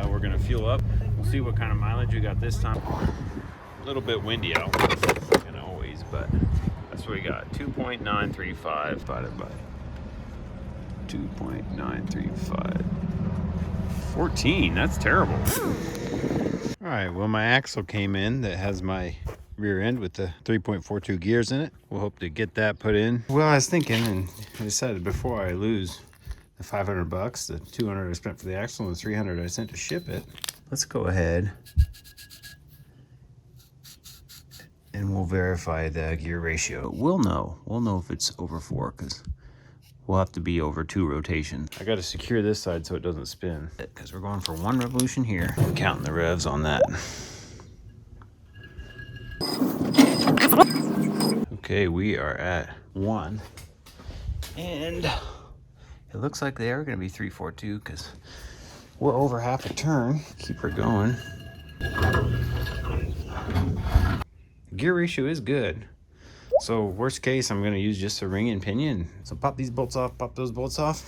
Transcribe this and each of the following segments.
we're gonna fuel up. We'll see what kind of mileage we got this time. A little bit windy out, and always, but that's what we got. 2.935 divided by 2.935. 14, that's terrible. All right, well, my axle came in that has my rear end with the 3.42 gears in it. We'll hope to get that put in. Well, I was thinking, and I decided before I lose the $500, the $200 I spent for the axle, and the $300 I sent to ship it, let's go ahead and we'll verify the gear ratio. We'll know if it's over 4, because we'll have to be over 2 rotations. I got to secure this side so it doesn't spin, because we're going for 1 revolution here. I'm counting the revs on that. Okay, we are at 1, and it looks like they are going to be 342, because we're over half a turn. Keep her going. Gear ratio is good. So worst case, I'm gonna use just a ring and pinion. So pop these bolts off, pop those bolts off,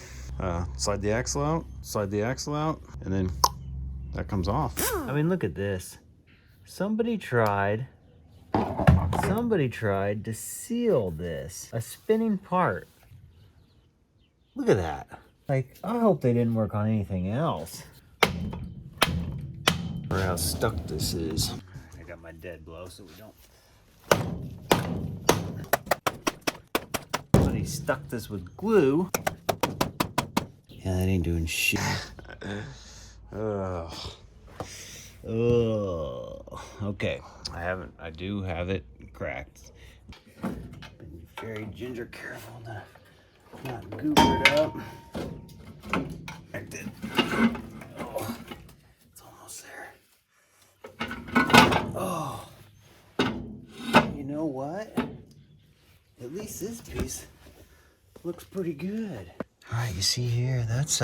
slide the axle out, and then that comes off. I mean, look at this. Somebody tried to seal this, a spinning part. Look at that. Like, I hope they didn't work on anything else. Or how stuck this is. I got my dead blow so we don't. Somebody stuck this with glue. Yeah, that ain't doing shit. Ugh. Okay. I do have it cracked. Been very ginger careful to not goober it up. I did. Oh, it's almost there. Oh, you know what? At least this piece looks pretty good. All right, you see here, that's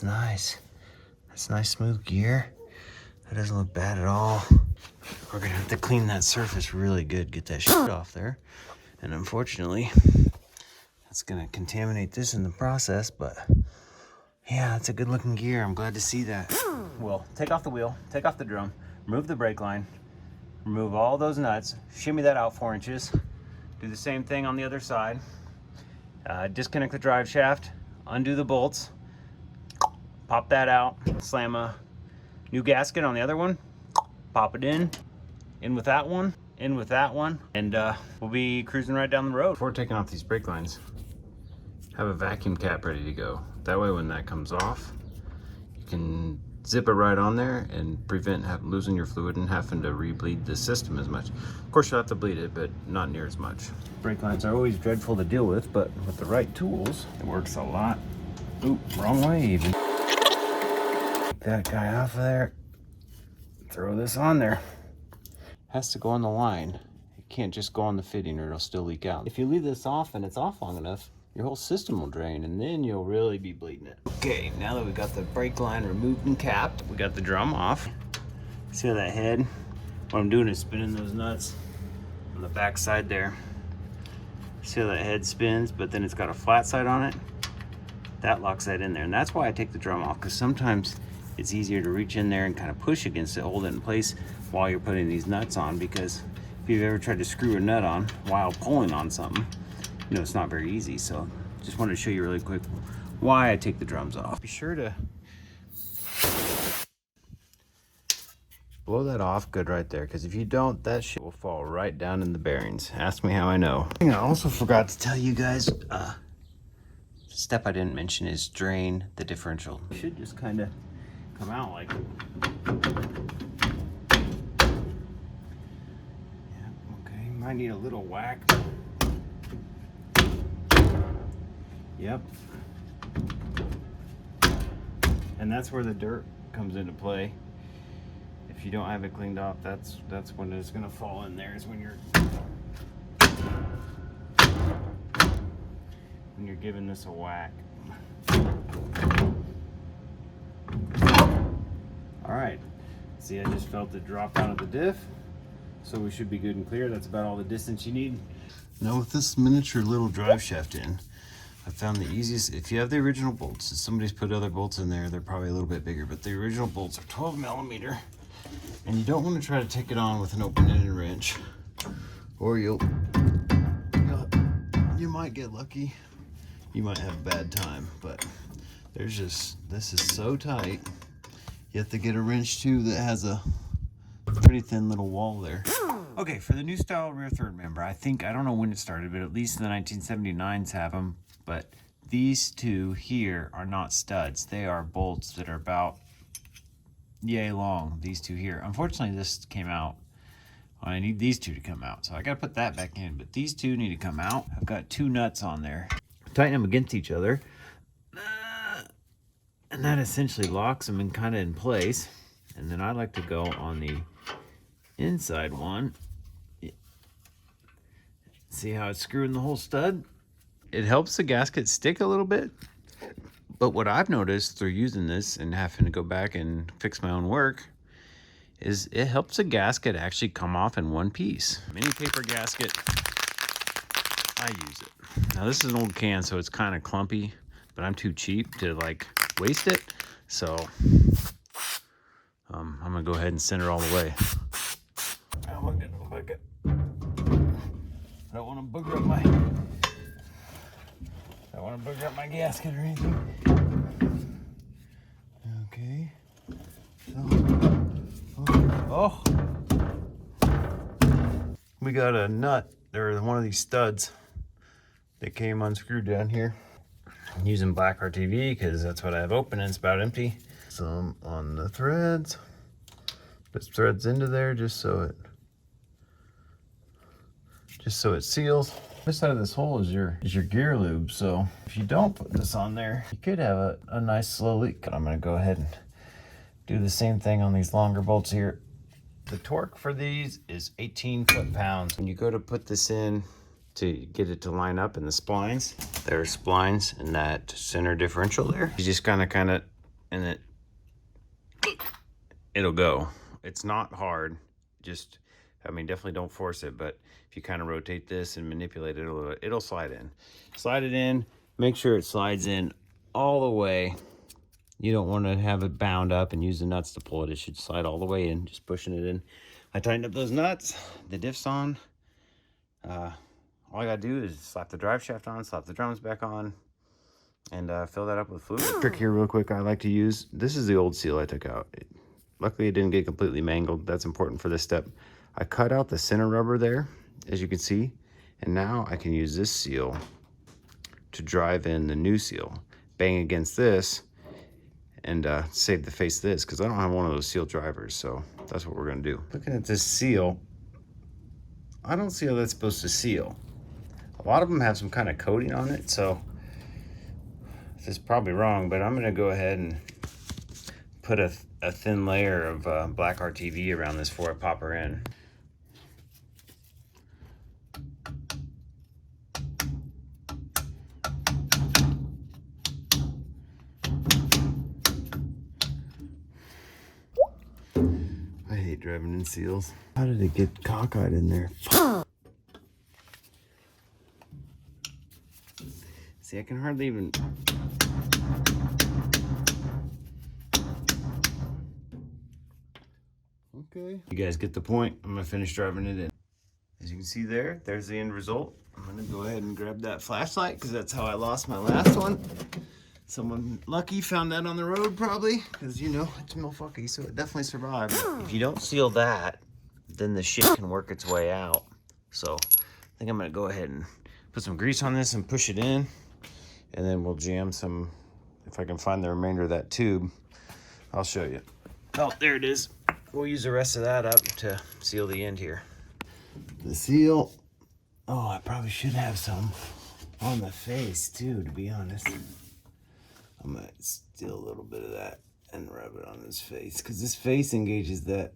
nice. That's nice smooth gear. That doesn't look bad at all. We're gonna have to clean that surface really good, get that shit off there. And unfortunately, that's gonna contaminate this in the process, but yeah, it's a good looking gear. I'm glad to see that. Well, take off the wheel, take off the drum, remove the brake line, remove all those nuts, shimmy that out 4 inches. Do the same thing on the other side. Disconnect the drive shaft, undo the bolts, pop that out, slam a new gasket on the other one, pop it in with that one, and we'll be cruising right down the road. Before taking off these brake lines, have a vacuum cap ready to go. That way when that comes off, you can zip it right on there and prevent losing your fluid and having to re-bleed the system as much. Of course, you'll have to bleed it, but not near as much. Brake lines are always dreadful to deal with, but with the right tools, it works a lot. Oop, wrong way even. Get that guy off of there. Throw this on there. Has to go on the line. It can't just go on the fitting or it'll still leak out. If you leave this off and it's off long enough, your whole system will drain and then you'll really be bleeding it. Okay, now that we got the brake line removed and capped, we got the drum off. See how that head? What I'm doing is spinning those nuts on the back side there. See how that head spins, but then it's got a flat side on it? That locks that in there. And that's why I take the drum off, because sometimes it's easier to reach in there and kind of push against it, hold it in place while you're putting these nuts on, because if you've ever tried to screw a nut on while pulling on something, you know, it's not very easy. So just wanted to show you really quick why I take the drums off. Be sure to blow that off good right there, because if you don't, that shit will fall right down in the bearings. Ask me how I know. I also forgot to tell you guys, the step I didn't mention is drain the differential. It should just kind of come out like it. Yeah, okay, might need a little whack. Yep. And that's where the dirt comes into play. If you don't have it cleaned off, that's when it's gonna fall in there, is when you're giving this a whack. All right, see, I just felt it drop out of the diff, so we should be good and clear. That's about all the distance you need. Now with this miniature little drive shaft in, I found the easiest, if you have the original bolts, if somebody's put other bolts in there, they're probably a little bit bigger, but the original bolts are 12 millimeter, and you don't want to try to take it on with an open-ended wrench, or you might get lucky. You might have a bad time, but this is so tight. You have to get a wrench too that has a pretty thin little wall there. Okay, for the new style rear third member, I don't know when it started, but at least the 1979s have them. But these two here are not studs. They are bolts that are about yay long, these two here. Unfortunately, this came out. I need these two to come out, so I gotta put that back in, but these two need to come out. I've got two nuts on there. Tighten them against each other. And that essentially locks them kind of in place. And then I like to go on the inside one. See how it's screwing the whole stud? It helps the gasket stick a little bit. But what I've noticed through using this and having to go back and fix my own work is it helps the gasket actually come off in one piece. Mini paper gasket, I use it. Now this is an old can, so it's kind of clumpy, but I'm too cheap to like waste it. So I'm gonna go ahead and send it all the way. I don't want to booger up my gasket or anything. Okay. Oh. We got a nut. There, one of these studs that came unscrewed down here. I'm using black RTV because that's what I have open and it's about empty. Some on the threads. Put threads into there just so it seals. This side of this hole is your gear lube, so if you don't put this on there, you could have a nice slow leak. I'm gonna go ahead and do the same thing on these longer bolts here. The torque for these is 18 foot-pounds. When you go to put this in to get it to line up in the splines, there are splines in that center differential there. You just kind of, and it'll go. It's not hard, just, I mean, definitely don't force it, but if you kind of rotate this and manipulate it a little bit, it'll slide in. Slide it in, make sure it slides in all the way. You don't want to have it bound up and use the nuts to pull it. It should slide all the way in, just pushing it in. I tightened up those nuts, the diff's on. All I gotta do is slap the drive shaft on, slap the drums back on, and fill that up with fluid. Trick here real quick I like to use, this is the old seal I took out. Luckily it didn't get completely mangled. That's important for this step. I cut out the center rubber there, as you can see, and now I can use this seal to drive in the new seal. Bang against this and save the face of this, because I don't have one of those seal drivers, so that's what we're gonna do. Looking at this seal, I don't see how that's supposed to seal. A lot of them have some kind of coating on it, so this is probably wrong, but I'm gonna go ahead and put a thin layer of black RTV around this before I pop her in. I hate driving in seals. How did it get cockeyed in there? See, I can hardly even... Okay. You guys get the point. I'm gonna finish driving it in. As you can see there's the end result. I'm gonna go ahead and grab that flashlight because that's how I lost my last one. Someone lucky found that on the road probably, because you know, it's Milwaukee, so it definitely survived. If you don't seal that, then the shit can work its way out. So I think I'm gonna go ahead and put some grease on this and push it in, and then we'll jam some, if I can find the remainder of that tube, I'll show you. Oh, there it is. We'll use the rest of that up to seal the end here. The seal, oh, I probably should have some on the face too, to be honest. I might steal a little bit of that and rub it on his face, because this face engages that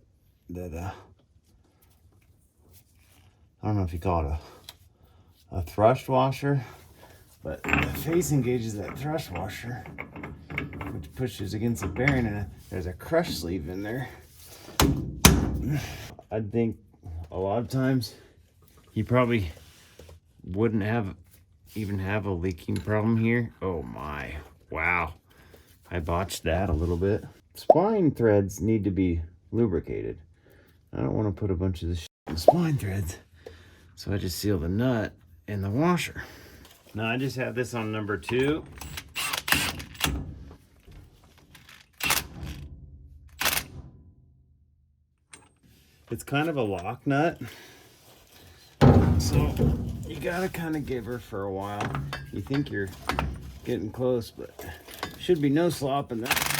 I don't know if you call it a thrust washer, but the face engages that thrust washer, which pushes against the bearing, and there's a crush sleeve in there. I think a lot of times you probably wouldn't have even have a leaking problem here. Oh my, wow. I botched that a little bit. Spline threads need to be lubricated. I don't want to put a bunch of this shit in the spline threads. So I just seal the nut and the washer. Now I just have this on number 2. It's kind of a lock nut, so you gotta kind of give her for a while. You think you're getting close, but should be no slop in that.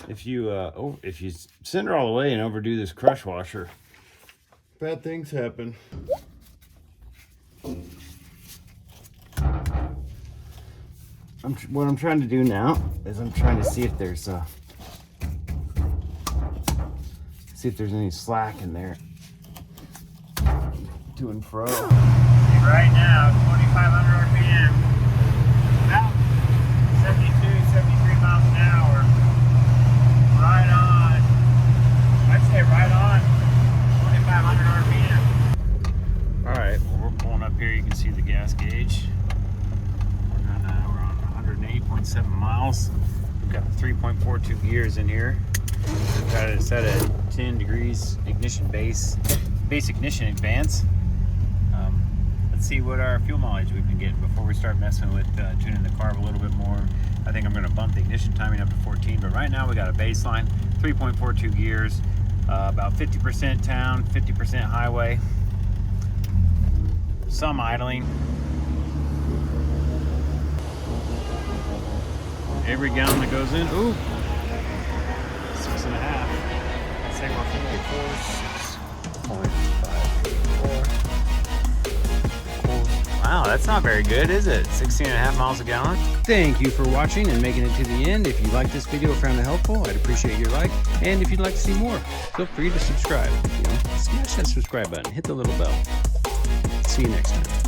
If you send her all the way and overdo this crush washer, bad things happen. What I'm trying to do now is I'm trying to see if there's any slack in there. To and fro. Right now, 2,500 RPM, about 72, 73 miles an hour. Right on. I'd say right on 2,500 RPM. All right, well, we're pulling up here. You can see the gas gauge. We're on 108.7 miles. We've got 3.42 gears in here. We've got it set at 10 degrees ignition base ignition advance. Let's see what our fuel mileage we've been getting before we start messing with tuning the carb a little bit more. I think I'm going to bump the ignition timing up to 14, but right now we got a baseline, 3.42 gears, about 50% town, 50% highway, some idling. Every gallon that goes in, ooh, 6.5. Let's say we're 6.584. Wow, that's not very good, is it? 16.5 miles a gallon. Thank you for watching and making it to the end. If you liked this video or found it helpful, I'd appreciate your like. And if you'd like to see more, feel free to subscribe. Smash that subscribe button, hit the little bell. See you next time.